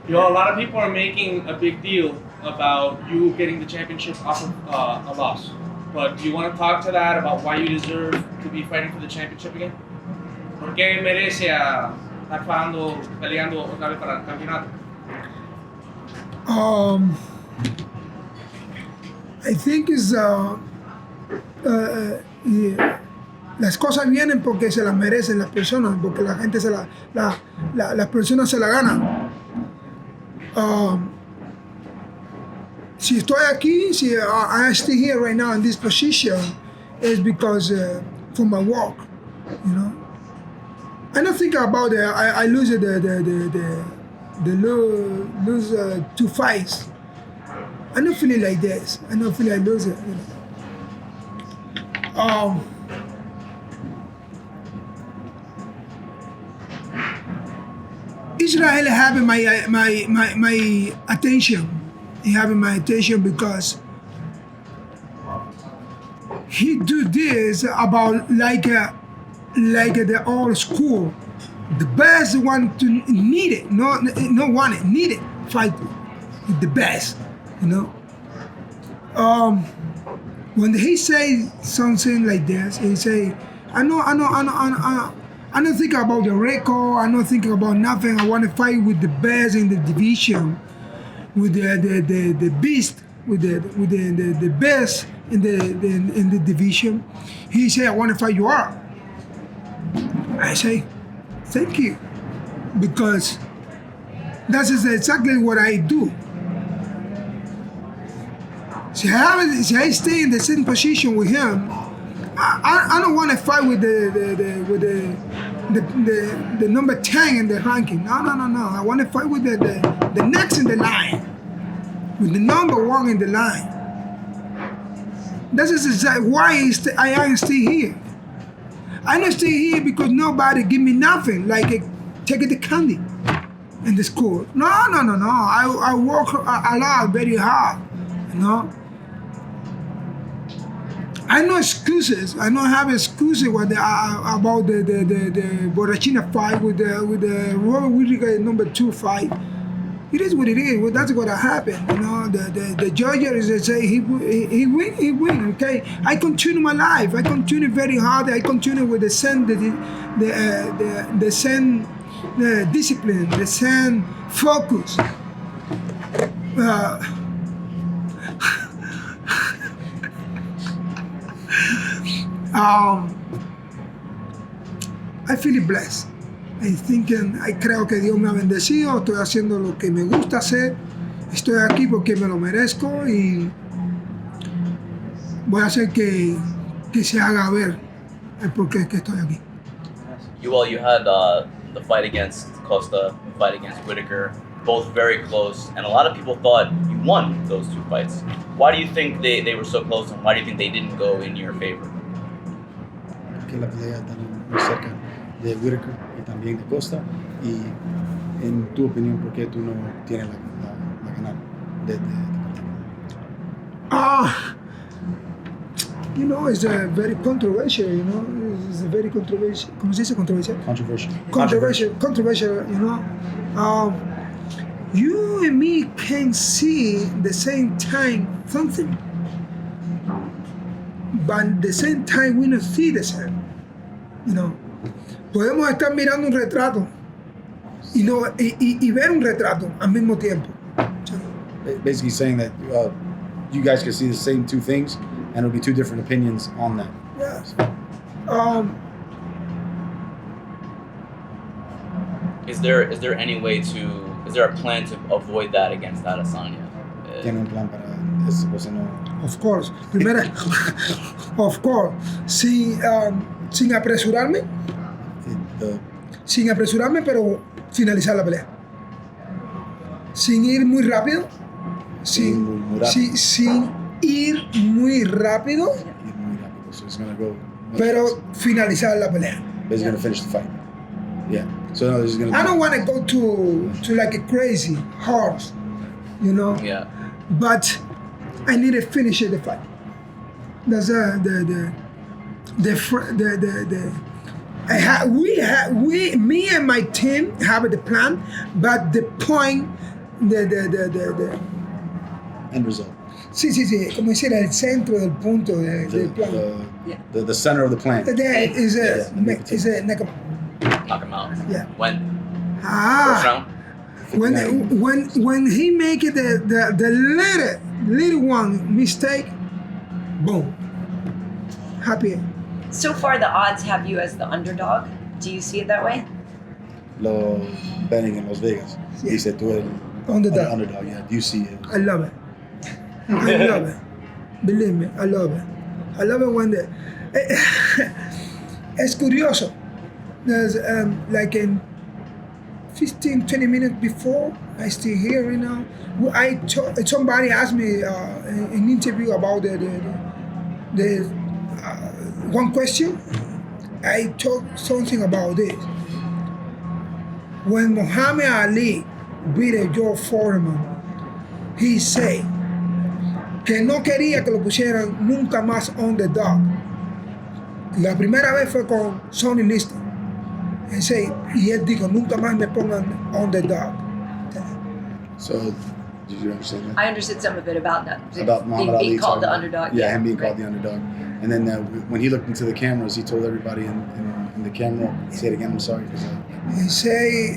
Yo, a lot of people are making a big deal about you getting the championship off of a loss. But do you want to talk to that about why you deserve to be fighting for the championship again? ¿Por qué merece a estar peleando otra vez para el campeonato? I think is las cosas vienen porque se las merecen las personas, porque la gente las personas se la ganan. Si estoy aquí, si I stay here right now in this position, is because for my work, you know. I don't think about it. I lose lose 2 fights. I don't feel it like this. I don't feel I lose it. You know. Israel having my attention. He having my attention because he do this about like the old school. The best one to need it, not want it, need it. Fight with the best, you know. When he say something like this, he say, I don't think about the record. I don't think about nothing. I want to fight with the best in the division, with the beast, with the best in the division. He say, I want to fight you out. I say, thank you, because that is exactly what I do. See, I stay in the same position with him. I don't want to fight with the number 10 in the ranking. No. I want to fight with the next in the line, with the number 1 in the line. That is exactly why I am still here. I don't stay here because nobody give me nothing, like take the candy in the school. No. I work a lot, very hard, you know. I know excuses. I don't have excuses about the Borrachina fight with the Robert Whittaker number 2 fight. It is what it is. Well, that's what happened. You know, the judges they say he win. Okay, I continue my life. I continue very hard. I continue with the same the same discipline, the same focus. I feel blessed. I creo que Dios me ha bendecido. Estoy haciendo lo que me gusta hacer. Estoy aquí porque me lo merezco y voy a hacer que se haga ver el porqué es que estoy aquí. Yoel, you had the fight against Costa, the fight against Whittaker, both very close, and a lot of people thought you won those 2 fights. Why do you think they were so close, and why do you think they didn't go in your favor? Que la pelea está muy cerca de Whittaker y también de Costa, y en tu opinión, ¿por qué tú no tienes la ganar de You know, it's a very controversial, you know. It's a very controversial. ¿Cómo se dice controversial? Controversial, you know. You and me can see the same time something, but at the same time we don't see the same. You know, podemos estar mirando un retrato y ver un retrato al mismo tiempo. Basically saying that you guys can see the same 2 things, and it'll be 2 different opinions on that. Yes. Is there any way to? Is there a plan to avoid that against Adesanya? ¿Tiene un plan para esa cosa no? Of course. Primero, of course. Sin apresurarme. Sin apresurarme, pero finalizar la pelea. Sin ir muy rápido. Sin ir muy rápido. So he's gonna go. Pero finalizar la pelea. But he's gonna finish the fight. Yeah. So no, he's gonna. I don't want to go to like a crazy horse, you know. Yeah. But I need to finish the fight. That's me and my team have the plan, but the point de End result. sí, como decir, el centro del punto del plan. The center of the plan. There is Yeah, a Knock him out. Yeah. When? First round? When he make it the little one mistake, boom, happy. So far, the odds have you as the underdog. Do you see it that way? Lo betting in Las Vegas. Yeah. He said, tú eres Underdog. underdog. Yeah, do you see it? I love it. I love it. Believe me, I love it. I love it when the. Es curioso. There's like in 15-20 minutes before I still here right now. Somebody asked me an interview about the one question. I talked something about this. When Muhammad Ali beat Joe Foreman, he said que no quería que lo pusieran nunca más underdog. La primera vez fue con Sonny Liston. Y él dijo, nunca más me pongan underdog. So, did you understand that? I understood some of it about that. About Muhammad Ali being called the talking underdog. Yeah, him being called the underdog. And then when he looked into the cameras, he told everybody in the camera, say it again, I'm sorry. He say,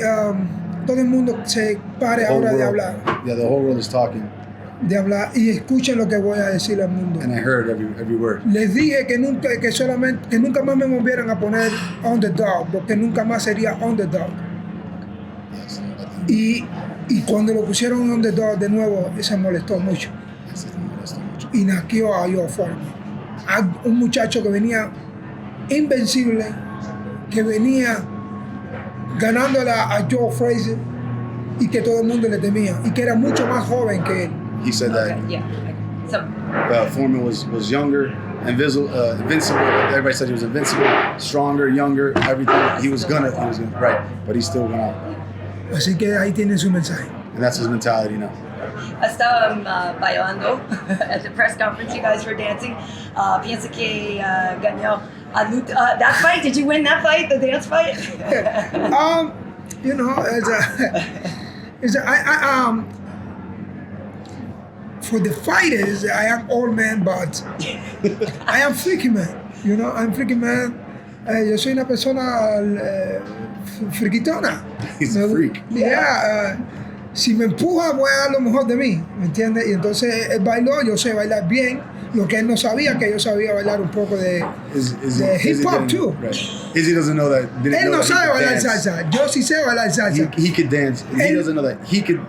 todo el mundo se pare ahora de hablar. Yeah, the whole world is talking. De hablar y escuchen lo que voy a decir al mundo. And I heard every word. Les dije que nunca más me volvieran a poner underdog, porque nunca más sería underdog. Yes. Y cuando lo pusieron underdog de nuevo, se molestó mucho. Y nació a Joe Foreman. Un muchacho que venía invencible, que venía ganándola a Joe Frazier y que todo el mundo le temía y que era mucho más joven que él. He said that Foreman was younger, invincible. Everybody said he was invincible, stronger, younger, everything. He was gonna, right, but he still went out. Así que ahí tienen su mensaje. And that's his mentality now. Estaban bailando at the press conference. You guys were dancing. Piensa que ganó. That fight? Did you win that fight? The dance fight? You know, for the fighters, I am old man, but I am freaky man. You know, I'm freaky man. Yo soy una persona friquitona. He's a freak. Yeah. Si me empuja, voy a dar lo mejor de mí, ¿me entiendes? Y entonces él bailó, yo sé bailar bien. Lo que él no sabía, que yo sabía bailar un poco de hip hop too. Right. Izzy doesn't know that. Él no sabe bailar salsa. Yo sí sé bailar salsa. He could dance. He doesn't know that. He could.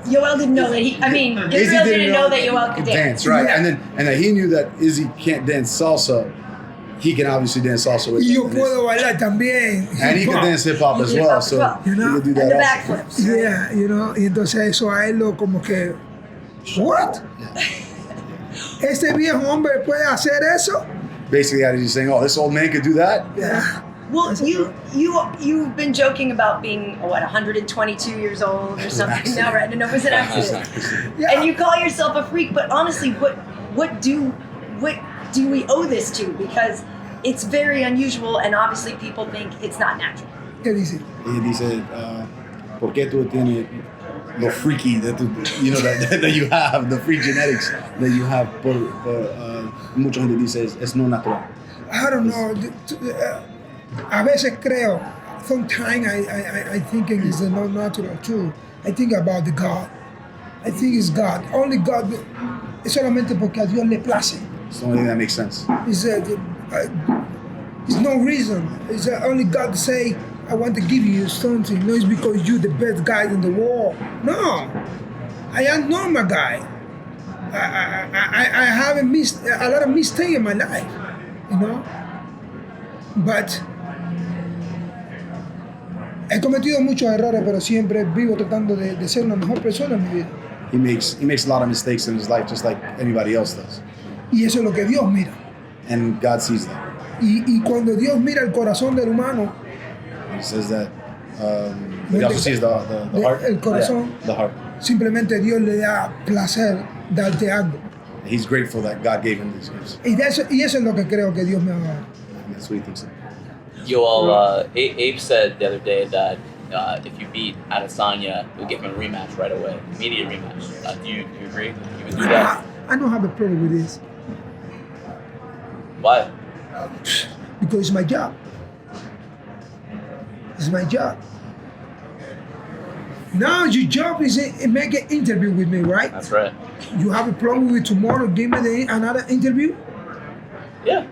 Yoel didn't know that Israel didn't know that Yoel could dance. Right, Yeah. and then he knew that Izzy can't dance salsa. He can obviously dance salsa with Y yo him. puedo bailar también. And he can dance hip hop as well, so You know? he can do And the that also. backflips. Yeah, you know, y entonces eso a él lo como que, what? ¿Este viejo hombre puede hacer eso? Basically, he's saying, "Oh, this old man could do that." Yeah. Well, you've been joking about being 122 years old or something now, right? No, it was an accident. Yeah. And you call yourself a freak, but honestly, what do we owe this to? Because it's very unusual, and obviously people think it's not natural. ¿Qué dice? Y dice, ¿por qué tú tienes lo freaky that that you have, the freak genetics that you have? Mucha gente dice es no natural. I don't know. A veces creo. Sometimes I think it is not natural too. I think about the God. I think it's God. Only God. Es solamente porque a Dios le place. It's the only thing that makes sense. It's no reason. It's only God to say, I want to give you something. No, it's because you're the best guy in the world. No. I am not my guy. I haven't missed a lot of mistakes in my life, you know. But he cometido muchos errores, pero siempre vivo tratando de ser una mejor persona en mi vida. He makes a lot of mistakes in his life, just like anybody else does. Y eso es lo que Dios mira. And God sees that. Y cuando Dios mira el corazón del humano, He says that. He also sees the heart. El corazón. Yeah, the heart. Simplemente Dios le da placer darte algo. He's grateful that God gave him these gifts. Y eso es lo que creo que Dios me ha dado. And that's what he thinks. Yoel, Abe said the other day that if you beat Adesanya, you'll give him a rematch right away, immediate rematch. Do you agree? You would do that? I don't have a problem with this Why? because it's my job. It's my job. Now your job is make an interview with me, right? That's right. You have a problem with tomorrow? Give me another interview. Yeah.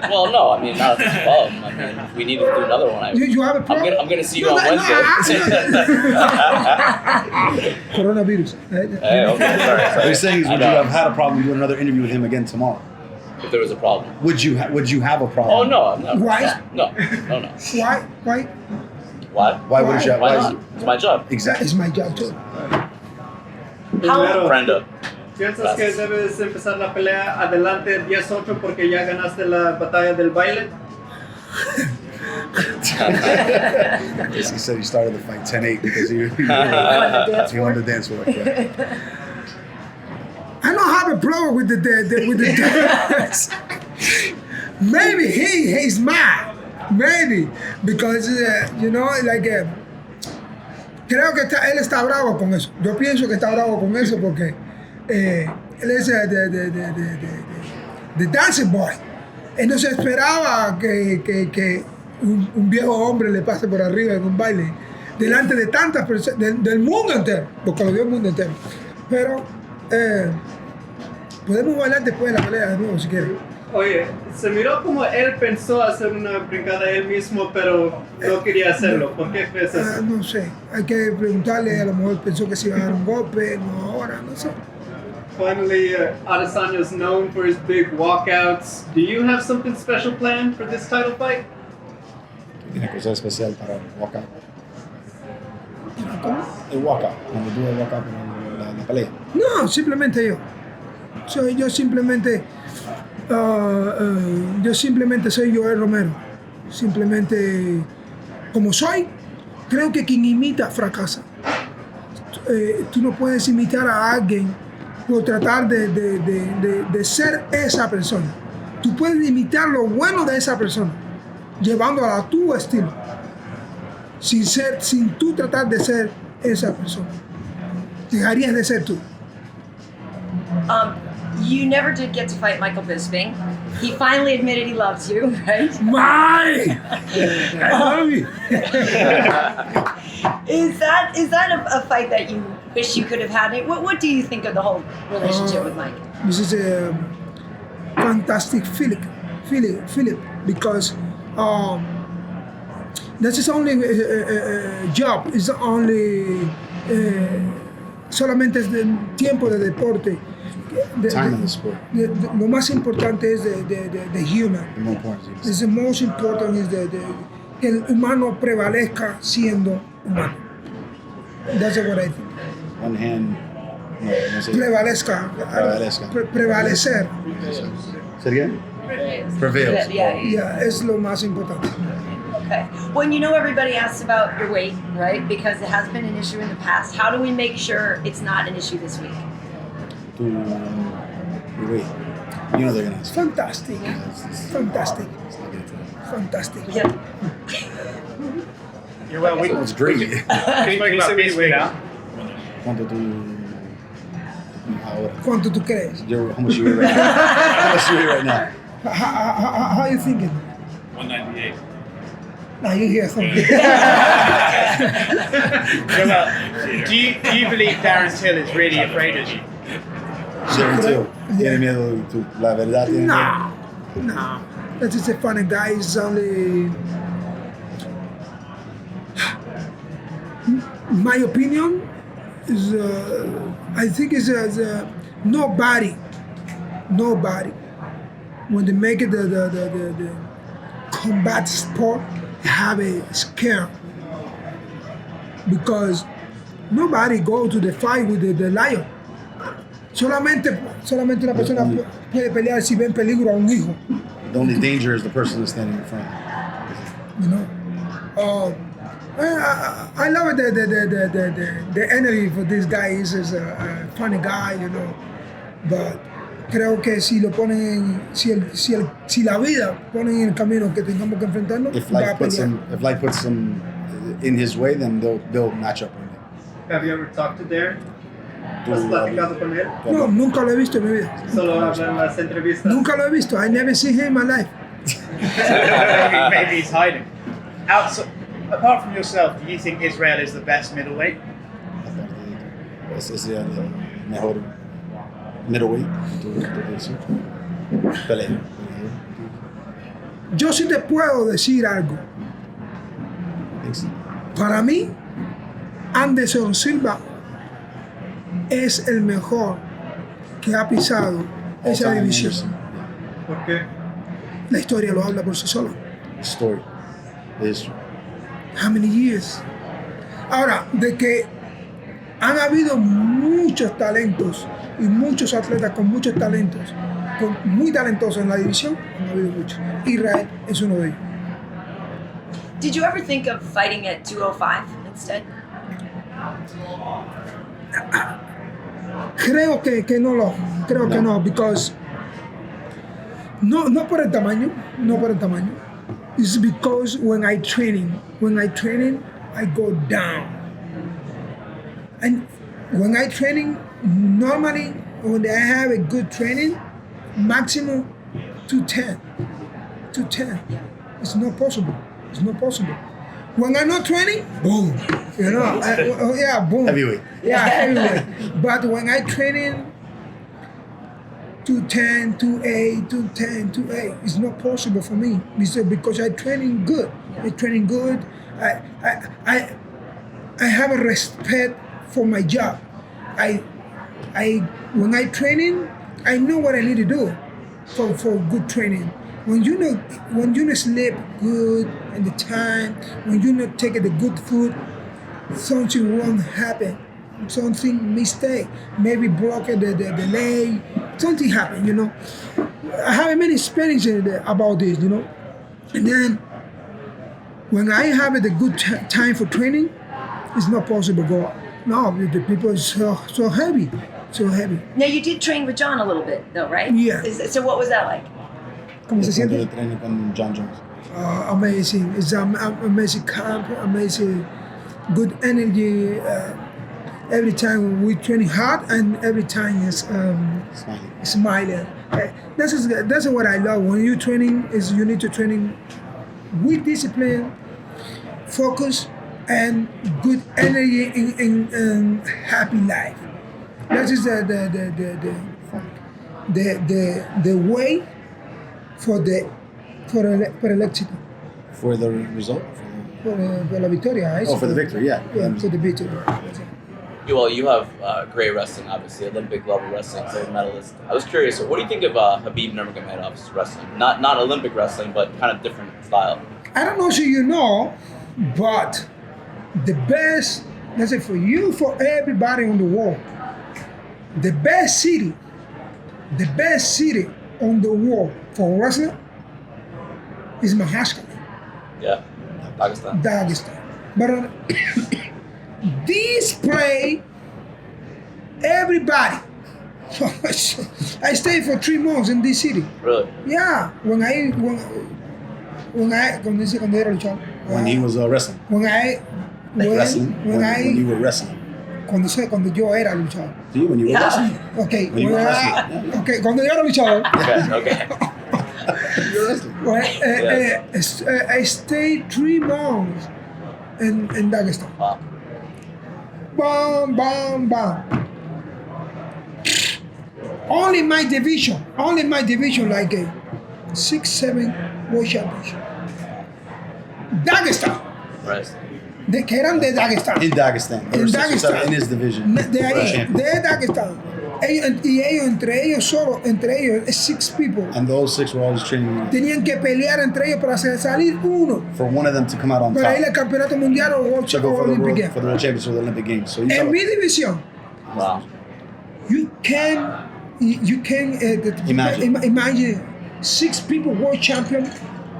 Well, no, I mean, not this problem. I mean, if we need to do another one, You have a problem. I'm gonna see you on Wednesday. Coronavirus. Hey, okay, sorry. What you're saying is, I would you know. have had a problem doing another interview with him again tomorrow? If there was a problem. Would you have a problem? Oh no, no. Why? No. Why? Why? Why would you? Why not? It's my job. Exactly. It's my job too. How, Brenda. ¿Piensas que debes empezar la pelea adelante 10-8 porque ya ganaste la batalla del baile? He said he started the fight 10-8 because he won the dance floor. Yeah. I don't have a problem with the dance. Maybe he's mad. Maybe because creo que él está bravo con eso. Yo pienso que está bravo con eso porque él es de dancing boy. Él no se esperaba que un viejo hombre le pase por arriba en un baile delante de tantas personas del mundo entero, porque lo vio el mundo entero. Pero podemos bailar después de la pelea de nuevo si quieren. Oye, se miró como él pensó hacer una brincada él mismo, pero no quería hacerlo. ¿Por qué crees eso? No sé, hay que preguntarle, a lo mejor pensó que se iba a dar un golpe, no ahora, no sé. Finally, Adesanya is known for his big walkouts. Do you have something special planned for this title fight? Tiene cosa especial para el walkout. ¿Cómo? El walkout, cuando tú el walkout en la pelea. No, simplemente yo. Yo simplemente soy Yoel Romero. Simplemente como soy, creo que quien imita fracasa. Tú no puedes imitar a alguien por tratar de ser esa persona. Tú puedes imitar lo bueno de esa persona, llevándola a tu estilo, sin tú tratar de ser esa persona. Dejarías de ser tú. you never did get to fight Michael Bisping. He finally admitted he loves you, right? My! I love you. Is that a fight that you wish you could have had? What do you think of the whole relationship with Mike? This is a fantastic feeling, because that's his only job. It's only solamente es el tiempo de deporte. Time in the sport. Lo más importante es the human. The more important The most important is que el humano prevalezca siendo humano. That's what I think. One hand, no sé. Prevalezca. Prevalecer. Say it again? Prevails. Yeah. Es lo más importante. Okay. Well, you know everybody asks about your weight, right? Because it has been an issue in the past. How do we make sure it's not an issue this week? Your weight. You know they're gonna ask. Fantastic. Fantastic. Yeah. You're well. It's great. Can you say me weight out? ¿Cuánto tú ahora? ¿Cuánto tú crees? How much you weigh right now? How much you weigh right now? How are you thinking? 198. Now you hear something. Do you believe Darren Till is really afraid of you? Sharon Till. Tiene miedo tú. La verdad tiene miedo. No. That is a funny guy. He's only. My opinion is, I think is nobody, when they make it the combat sport, they have a scare, because nobody go to the fight with the lion. Solamente una persona puede pelear si ve en peligro a un hijo. The only danger is the person that's standing in front. You know. I love the energy for this guy. He's a funny guy, you know. But creo que si lo ponen si la vida ponen en el camino que tengamos que enfrentarnos, If va a life puts pelear. some in his way, then they'll match up with him. Have you ever talked to Darren? Tú, ¿Has platicado con él? No, nunca lo he visto en mi vida. Solo hablan en las entrevistas. Nunca lo he visto. I never seen him in my life. Maybe he's hiding. Apart from yourself, do you think Israel is the best middleweight? Aparte de ese es el mejor middleweight. Tú decir. Pelea. Yo sí te puedo decir algo. Para mí, Anderson Silva es el mejor que ha pisado esa división. ¿Por qué? La historia lo habla por sí sola. Story. The history. How many years? Ahora, de que han habido muchos talentos y muchos atletas con muchos talentos, muy talentosos en la división, han habido muchos. Israel es uno de ellos. Did you ever think of fighting at 205 instead? Creo que no, because no por el tamaño, It's because when I training, I go down. And when I training, normally when I have a good training, maximum 210. It's not possible. When I'm not training, boom. Boom. Heavyweight. Yeah, heavyweight. But when I training 210, 210, it's not possible for me. Because I training good. I have a respect for my job. When I training, I know what I need to do for good training. When you not sleep good at the time, when you not take the good food, something won't happen. Something mistake, maybe block the leg, something happen, I have many experience about this, And then when I have the good time for training, it's not possible to go up. No, the people is so heavy. Now you did train with John a little bit though, right? Yeah. So what was that like? ¿Cómo se siente? Training con John Jones. Amazing. It's amazing camp, amazing, good energy. Every time we training hard, and every time is smiling. That's what I love. When you training, you need to training with discipline, focus, and good energy in happy life. That is the way for el éxito. For the result? For la victoria. For the victory, yeah. For the victory. Well, you have great wrestling, obviously, Olympic level wrestling, gold medalist. I was curious, what do you think of Khabib Nurmagomedov's wrestling? Not Olympic wrestling, but kind of different style. I don't know if you know, but the best, let's say for everybody on the world, the best city on the world for wrestling is Maharashtra. Yeah, Dagestan. But this play, everybody. I stayed for 3 months in this city. Really? Yeah. When he was wrestling. When you were wrestling. Cuando yo era luchador. Sí, when you were wrestling. Okay. When you were wrestling. Okay, cuando yo era luchador. Okay. You're wrestling. I stayed 3 months in Dagestan. Wow. Bam. Only my division, like a 6-7 world championship. Dagestan. Right. Que eran de Dagestan. In Dagestan. In Dagestan. In his division. De ahí, de Dagestan. Entre ellos, 6 people. And those 6 were always training. Tenían que pelear entre ellos para salir uno. For one of them to come out on top. Para ir al campeonato mundial o World Olympic Games. For the World Championships or the Olympic Games. So en mi división, Wow. you can imagine 6 people world champion,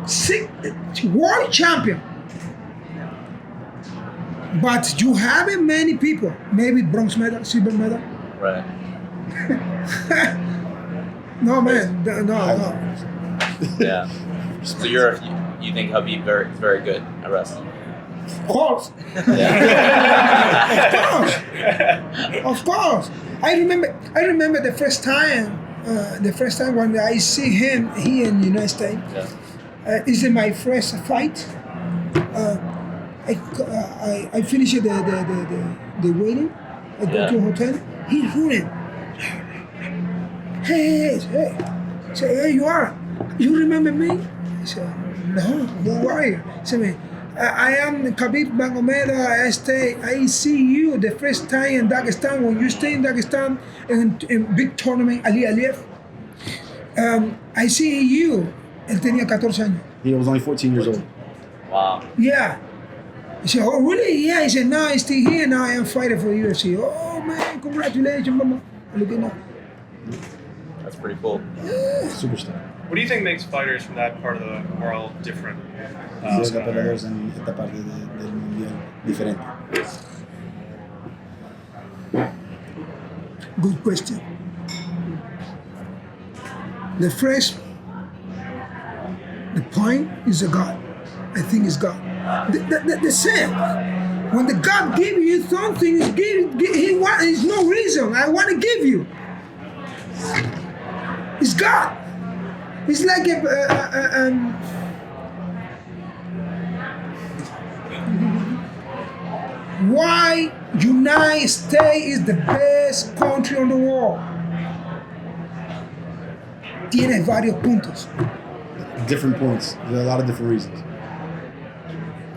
6 world champion. But you haven't many people, maybe bronze medal, silver medal. Right. No, man, no. Yeah. So you think Khabib very, very good at wrestling? Of course. Of course. I remember the first time when I see him here in the United States. This is my first fight. I finished the waiting. I go to a hotel. He's running. Hey. Say, hey, you remember me? I said, no, who are you? He said, I am Khabib Nurmagomedov. I see you the first time in Dagestan when you stay in Dagestan in big tournament Ali Aliyev. I see you. Él tenía 14 años. He was only 14 years old. Wow. Yeah. He said, oh really? Yeah. He said, no, I stay here now. I am fighting for UFC. Oh man, congratulations, mama. Look at that. That's pretty cool. Superstar. What do you think makes fighters from that part of the world different? Los peleadores en esta parte del mundial diferente. Good question. The point is a God. I think it's God. The same. When the God gives you something, it's no reason. I want to give you. It's God. It's like why United States is the best country on the world. Tiene varios puntos. Different points. There are a lot of different reasons.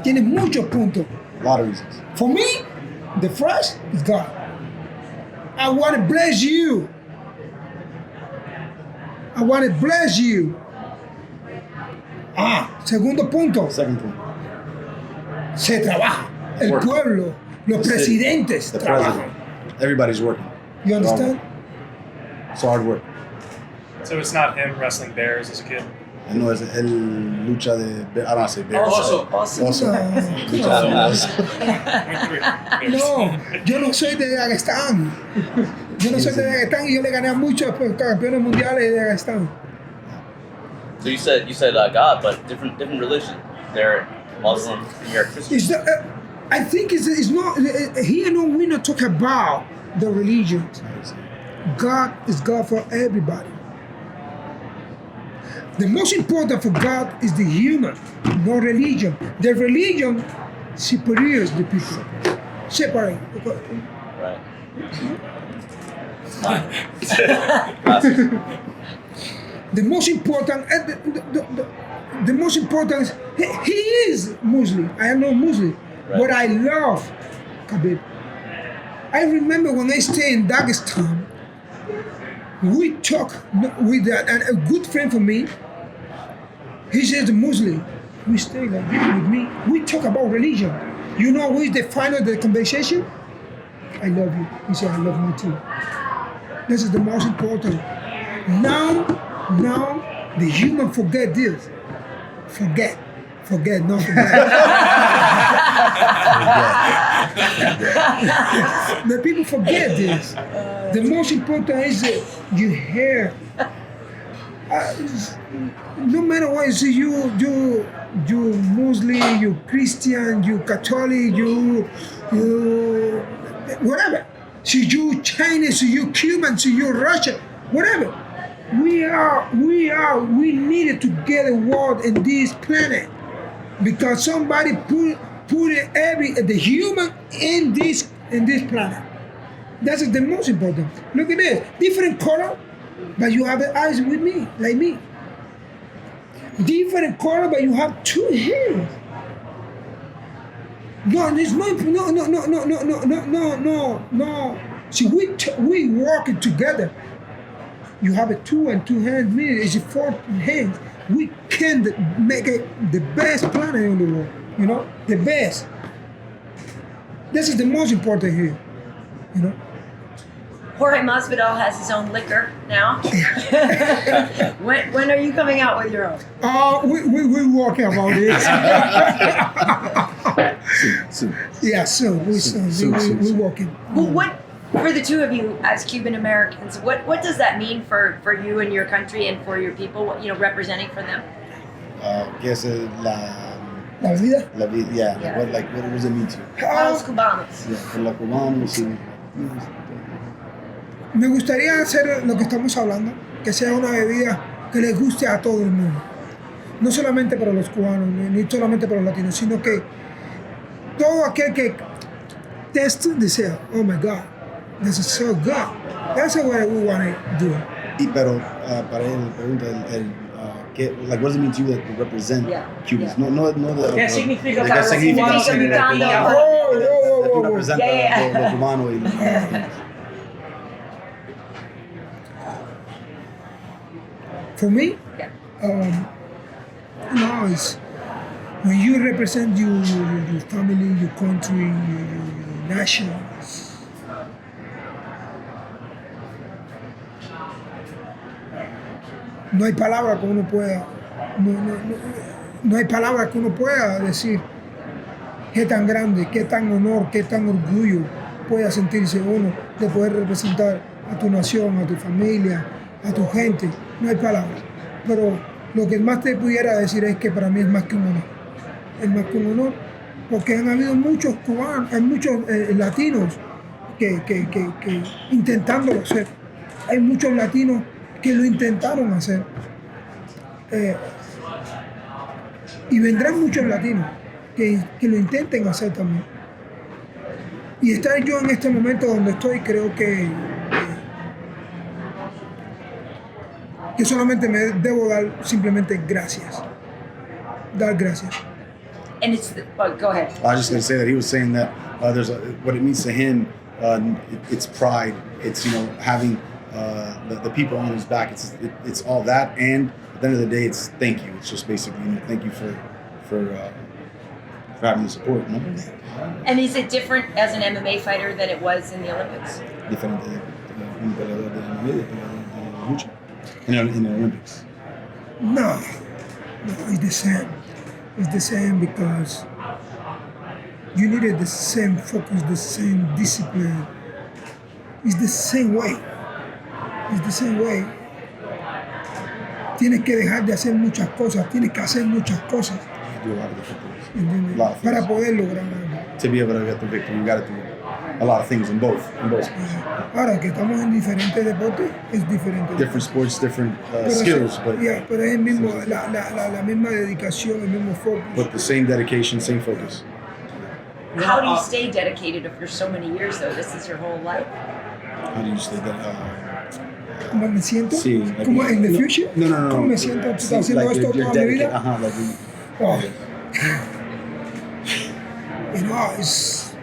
Tiene muchos puntos. A lot of reasons. For me, the first is God. I want to bless you. I want to bless you. Segundo punto. Second point. Se trabaja. El Work. pueblo, los The city, presidentes the trabajan. president. Everybody's working. You understand? It's hard work. So it's not him wrestling bears as a kid. No, es el lucha de... I don't say bears. Also. Oso. No. Lucha de oso. No, yo no soy de Dagestan. Yo no soy de Dagestan y yo le gané a muchos campeones mundiales de Dagestan. So you said God, but different religion. They're Muslim, you're Christian. It's not, I think it's not, here no, we not talk about the religion. God is God for everybody. The most important for God is the human, no religion. The religion separates the people. Separate. Right. The most important, the most important is, he is Muslim. I am not Muslim, Right. but I love Khabib. I remember when I stayed in Dagestan, we talk with a good friend for me. He says Muslim. We stay like this with me. We talk about religion. You know who is the final of the conversation? I love you. He said, I love you too. This is the most important. Now, the human forget this. Forget, not forget. The people forget this. The most important is that you hear. No matter what, is you Muslim, you Christian, you Catholic, you whatever. So you Chinese, so you Cuban, so you Russian, whatever. We needed to get a world in this planet because somebody put the human in this planet. That's the most important. Look at this, different color, but you have the eyes with me, like me. Different color, but you have two hands. No, there's no. See, we working together. You have a two hands. Me, it's 4 hands. We can make it the best planet in the world. You know, the best. This is the most important here. You know. Jorge Masvidal has his own liquor now. When are you coming out with your own? We're working about it. Soon. Yeah, soon. We're working. Well, what for the two of you as Cuban Americans? What does that mean for you and your country and for your people? Representing for them. Que es La bebida. Yeah. What does it mean to you? A los cubanos. Yeah, por la cubano, sí. Me gustaría hacer lo que estamos hablando, que sea una bebida que les guste a todo el mundo. No solamente para los cubanos, ni solamente para los latinos, sino que todo aquel que teste desea, oh my God, this is so good. That's the way we want to do it. Pero para él, pregunta, what does it mean to you that represent Cubans? Yeah. No de... ¿Qué significa ¿Qué para los significa cubanos ser gritando? que tú representas Yeah. lo cubano y los For me, Yeah. it's when you represent your family, your country, your nations. No hay palabra que uno pueda, no hay palabra que uno pueda decir qué tan grande, qué tan honor, qué tan orgullo pueda sentirse uno de poder representar a tu nación, a tu familia, a tu gente. No hay palabras. Pero lo que más te pudiera decir es que para mí es más que un honor. Es más que un honor porque han habido muchos cubanos, hay muchos latinos que intentándolo hacer. Hay muchos latinos que lo intentaron hacer. Y vendrán muchos latinos que lo intenten hacer también. Y estar yo en este momento donde estoy, creo que solamente me debo dar simplemente gracias. Dar gracias. And it's, go ahead. I was just going to say that he was saying that what it means to him, it's pride. It's, having the people on his back. It's all that, and at the end of the day, it's thank you. It's just basically thank you for having the support. No? And is it different as an MMA fighter than it was in the Olympics? Diferente de un peleador de MMA, de lucha in the Olympics. No, it's the same. It's the same because you needed the same focus, the same discipline. It's the same way. It's the same way. Tienes que dejar de hacer muchas cosas, tienes que hacer muchas cosas. You do a lot of different things. ¿Entiendes? A lot of things. Para poder lograr algo. To be able to get the victory, you got to do a lot of things in both. Ahora que estamos en diferentes deportes, es diferente. Different sports, different Pero skills, but pero es el mismo, la misma dedicación, el mismo focus. the same dedication, same focus. How do you stay dedicated for so many years, though? This is your whole life. How do you say that? ¿Cómo me siento? Sí, ¿Cómo en the future? No. ¿Cómo me siento Sí, haciendo like esto you're toda mi dedicated. vida? Oh. It's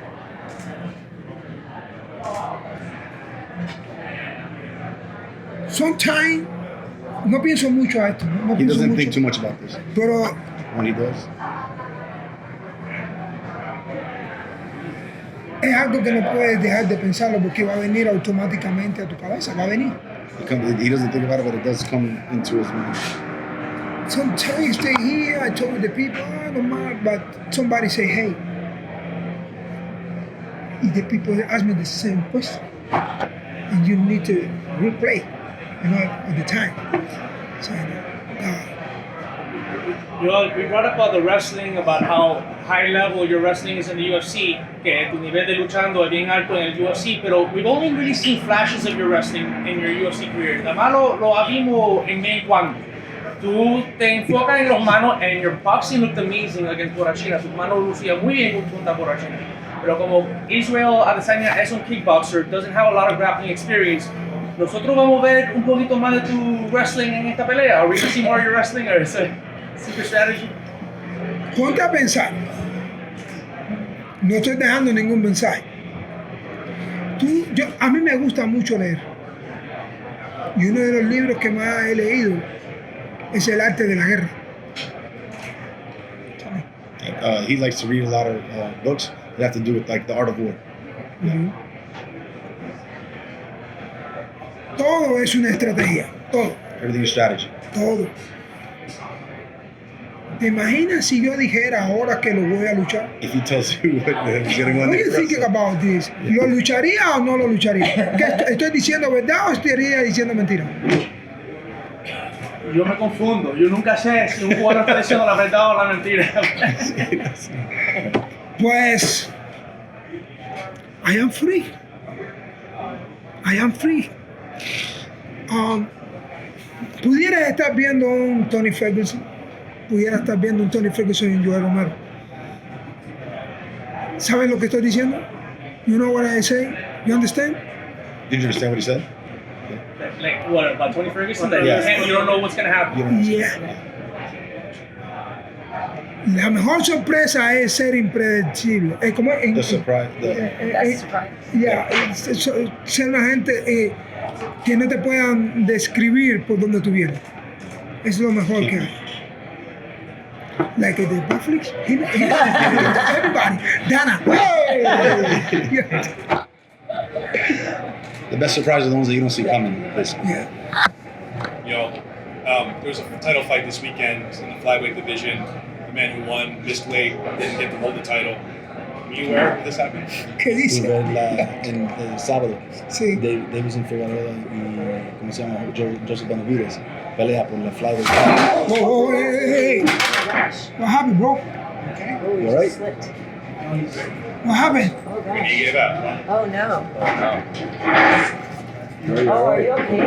sometimes no pienso mucho a esto, no He pienso doesn't mucho, think too much about this. pero When he does, es algo que no puedes dejar de pensarlo porque va a venir automáticamente a tu cabeza, va a venir. he doesn't think about it, but it does come into his mind. Sometimes you stay here, I told the people, no matter, but somebody say, hey. And the people ask me the same question. And you need to replay, at the time. So, Yoel, we brought up about the wrestling, about how high level your wrestling is in the UFC, que tu nivel de luchando es bien alto en el UFC, pero we've only really seen flashes of your wrestling in your UFC career. Nada más lo vimos en vez en cuando. Tú te enfocas en los manos, and your boxing looked amazing against Borrachina. Tus manos lucían muy bien contra Borrachina. Pero como Israel Adesanya es un kickboxer, doesn't have a lot of grappling experience, nosotros vamos a ver un poquito más de tu wrestling en esta pelea. Are we going to see more of your wrestling, or is it secret strategy? Ponte a pensar. No estoy dejando ningún mensaje. A mí me gusta mucho leer. Y uno de los libros que más he leído es El arte de la guerra. He likes to read a lot of books that have to do with like the art of war. Uh-huh. Todo es una estrategia, todo, Everything is strategy. todo. ¿Te imaginas si yo dijera ahora que lo voy a luchar? If he tells you what he's gonna go What are you next, thinking about this? ¿Lo lucharía o no lo lucharía? ¿Qué estoy diciendo verdad o estaría diciendo mentira? yo me confundo. Yo nunca sé si un jugador está diciendo la verdad o la mentira. Pues, I am free. I am free. Pudiera estar viendo un Tony Ferguson. Pudiera estar viendo un Tony Ferguson y un Yoel Romero. ¿Sabes lo que estoy diciendo? You know what I say? You understand? Did you understand what he said? Like what about Tony Ferguson? That Yeah. you don't know what's gonna happen. Yeah. La mejor sorpresa es ser impredecible. Es como en, The surprise. That's surprising. yeah, ser una gente que no te puedan describir por donde tú vienes. Es lo mejor que hay. Like the Netflix, everybody, Dana, hey! Yeah. The best surprise are the ones that you don't see coming. Basically. Yeah. There was a title fight this weekend in the flyweight division. The man who won missed weight, didn't get to hold the title. Were you aware of this happening? ¿Qué dice? En el sábado, Sí. Davison Figueroa y ¿cómo se llama? Joseph Benavides pelea por la flyweight. Oh, hey. What happened, bro? You alright? Slipped. What happened? Oh, And gosh. he gave out. Oh, no. You're Oh, are you alright. okay?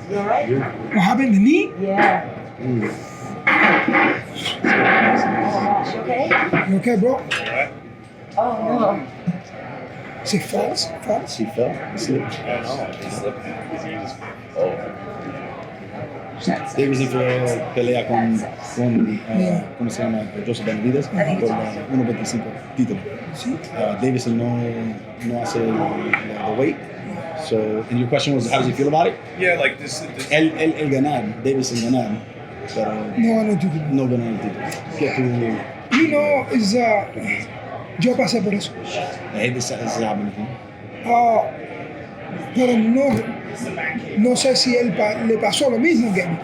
You all right? What happened? The knee? Yeah. Mm. Oh, gosh. You okay? You okay, bro? Alright? Oh, no. Is it false? False? She fell. He slipped. He slipped. Oh. Davison Figueroa pelea con ¿cómo se llama? Joseph Benavides por la 1.25 título. Sí. Davison no hace the weight. So, and your question was, how does he feel about it? Yeah, like this El ganar, Davison ganar, pero No ganó el título. no ganar el título. Que tú, You know, is, yo pasé por eso. this happened to him. Pero no sé si él le pasó lo mismo que a mí.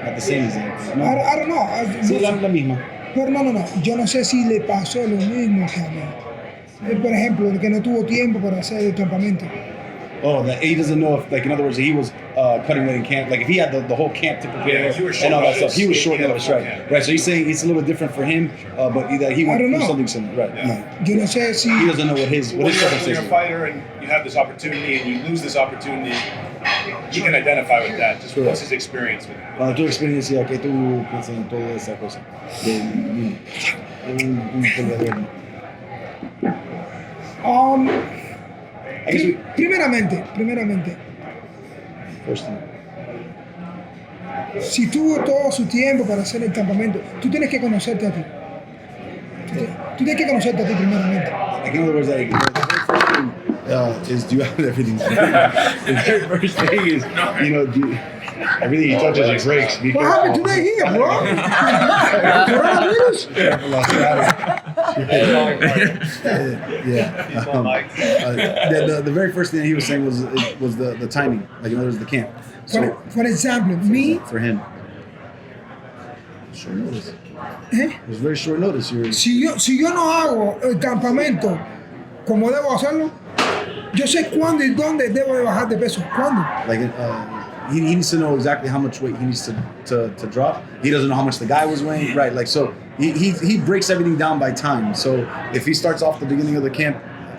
At the same time. No. I don't know. Sí, la misma. Pero no. Yo no sé si le pasó lo mismo que a mí. Por ejemplo, el que no tuvo tiempo para hacer el campamento. Oh, that he doesn't know if, like, in other words, he was cutting weight in camp. Like, if he had the whole camp to prepare Yeah, you were and all that short stuff, he was notice. short He had notice, the whole right? camp. Right. So he's saying it's a little different for him, but that he I went don't through know. something similar, right? Yeah. Yo no sé si... He doesn't know what his when you're a circumstances. fighter and you have this opportunity and you lose this opportunity, you can identify with that. Just what's his experience with it. Cuando tu experiencia, que tú piensas en toda esa cosa de un peleador. I guess we Primeramente, first thing. si tuvo todo su tiempo para hacer el campamento, tú tienes que conocerte a ti. Tú tienes que conocerte a ti primeramente. Like, in other words, like, the very first thing is, do you have everything? The very first thing is, everything he touches it breaks. Be What happened today here, bro? Coronavirus? The very first thing he was saying was the timing, like, in other words, the camp. So For example, me, for him, short notice. ¿eh? It was very short notice. Si yo no hago el campamento como debo hacerlo, yo sé cuándo y dónde debo de bajar de peso. ¿Cuándo? Like, he needs to know exactly how much weight he needs to drop. He doesn't know how much the guy was weighing, right? Like, so he breaks everything down by time. So if he starts off the beginning of the camp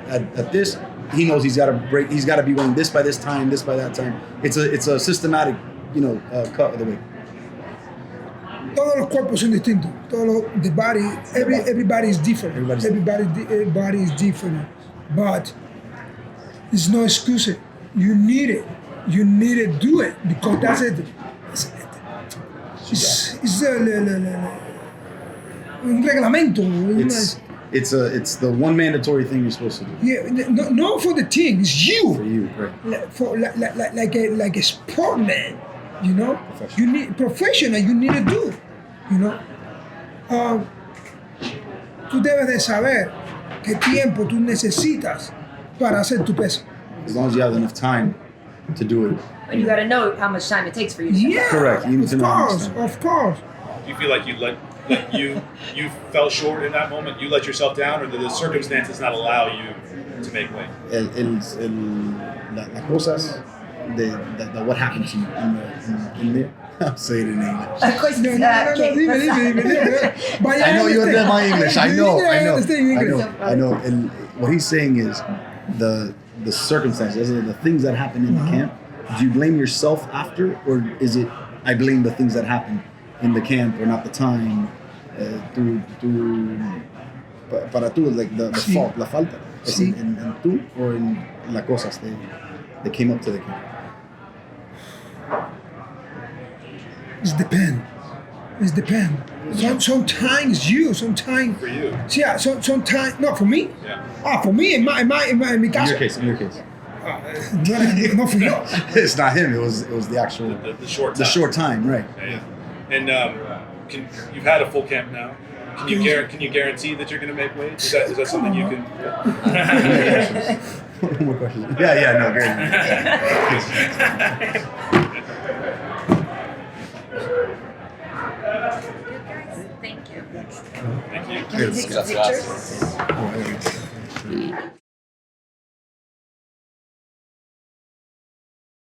at this, he knows he's got to be weighing this by this time, this by that time. It's a systematic, cut of the weight. Todos los cuerpos son distintos. The body, everybody is different. Everybody is different. But it's no excuse. You need it. You need to do it because that's it. It's un reglamento. It's the one mandatory thing you're supposed to do. Yeah, no for the team. It's you. For you, right? For like a sport man, you need professional. You need to do, tú debes de saber qué tiempo tú necesitas para hacer tu peso. As long as you have enough time to do it. And you got to know how much time it takes for you to Yeah, Correct. You need to know how much time. Of course. Do you feel like you fell short in that moment? You let yourself down, or did the circumstances not allow you to make weight? Las cosas the what happened to you in there. I'll say it in English. Coisa, No, But I know you're there, my English. I know. understand English. I know. And what he's saying is the circumstances, the things that happen in the camp. Do you blame yourself after, or is it I blame the things that happen in the camp or not the time? Para tú, like the fault, la falta, Sí. in tú or in las cosas they came up to the camp. It depends. Sometimes you, sometimes. For you. Yeah, sometimes. No, for me. Yeah. For me, in my In caso. your case. No, for you. It's not him. It was the actual The short time. the short time, right? Yeah. And you've had a full camp now. Can you guarantee that you're going to make weight? Is that something you can? More questions. Yeah, no, great. Thank you. Thank you. Can we take some Gracias. pictures?